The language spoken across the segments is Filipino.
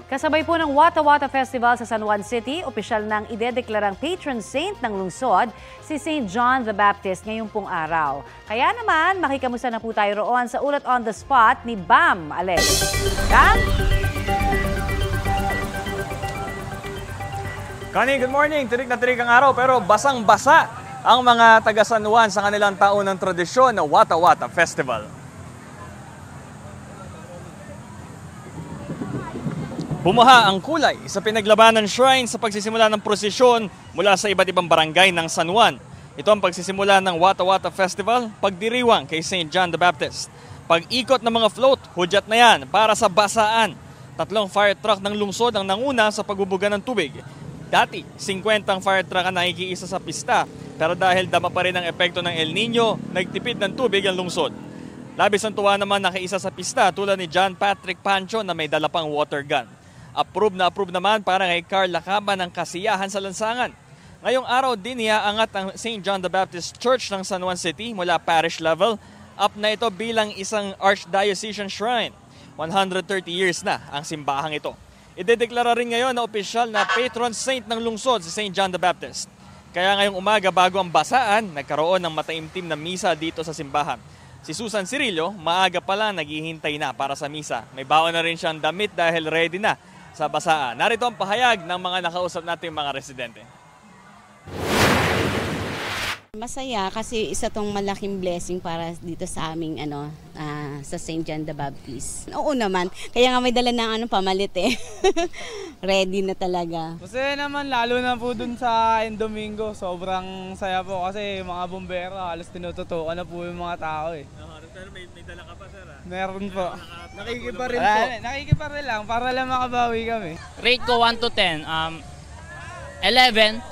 Kasabay po ng Wata Wata Festival sa San Juan City, opisyal nang idedeklarang patron saint ng lungsod si St. John the Baptist ngayong pong araw. Kaya naman, makikamusta na po tayo roon sa ulat on the spot ni Bam Aleg. Bam? Connie, good morning. Tirik na tirik ang araw pero basang-basa ang mga taga San Juan sa kanilang taunang tradisyon na Wata Wata Festival. Bumaha ang kulay sa pinaglabanan shrine sa pagsisimula ng prosesyon mula sa iba't ibang barangay ng San Juan. Ito ang pagsisimula ng Wata Wata Festival, pagdiriwang kay St. John the Baptist. Pag-ikot ng mga float, hudyat na yan para sa basaan. 3 fire truck ng lungsod ang nanguna sa pagbubuga ng tubig. Dati, 50 ang fire truck ang nakikiisa sa pista, pero dahil dama pa rin ang epekto ng El Nino, nagtipid ng tubig ang lungsod. Labis ang tuwa naman nakaisa sa pista tulad ni John Patrick Pancho na may dala pang water gun. Approve naman para kay Carl Lacaba ng kasiyahan sa lansangan. Ngayong araw din iaangat ang St. John the Baptist Church ng San Juan City mula parish level. Up na ito bilang isang archdiocesan shrine. 130 years na ang simbahang ito. Idedeklara rin ngayon na opisyal na patron saint ng lungsod si St. John the Baptist. Kaya ngayong umaga bago ang basaan, nagkaroon ng mataimtim na misa dito sa simbahan. Si Susan Cirillo, maaga pa lang naghihintay na para sa misa. May baon na rin siyang damit dahil ready na sa basaan. Narito ang pahayag ng mga nakausap nating mga residente. Masaya kasi isa tong malaking blessing para dito sa aming sa St. John the Baptist. Oo naman, kaya nga may dala ng pamalit eh. Ready na talaga. Masaya naman lalo na po dun sa Domingo. Sobrang saya po kasi mga bumbero halos tinututukan na po yung mga tao eh. Pero may dala ka pa, sir? Meron po. Nakikipa rin po. Nakikipa rin lang para lang makabawi kami. Rate ko 1 to 10. 11.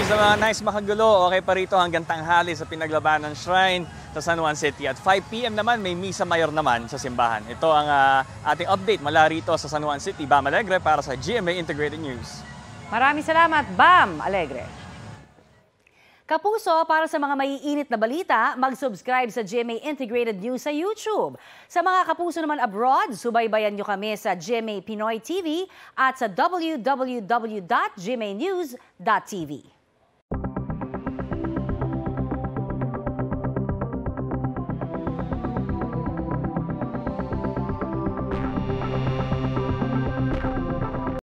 Sa mga nice makagulo, okay pa rito hanggang tanghali sa pinaglabanan shrine sa San Juan City. At 5 p.m. naman, may misa mayor naman sa simbahan. Ito ang ating update mula rito sa San Juan City. Bam Alegre para sa GMA Integrated News. Maraming salamat, Bam Alegre. Kapuso, para sa mga maiinit na balita, mag-subscribe sa GMA Integrated News sa YouTube. Sa mga kapuso naman abroad, subaybayan nyo kami sa GMA Pinoy TV at sa www.gmanews.tv.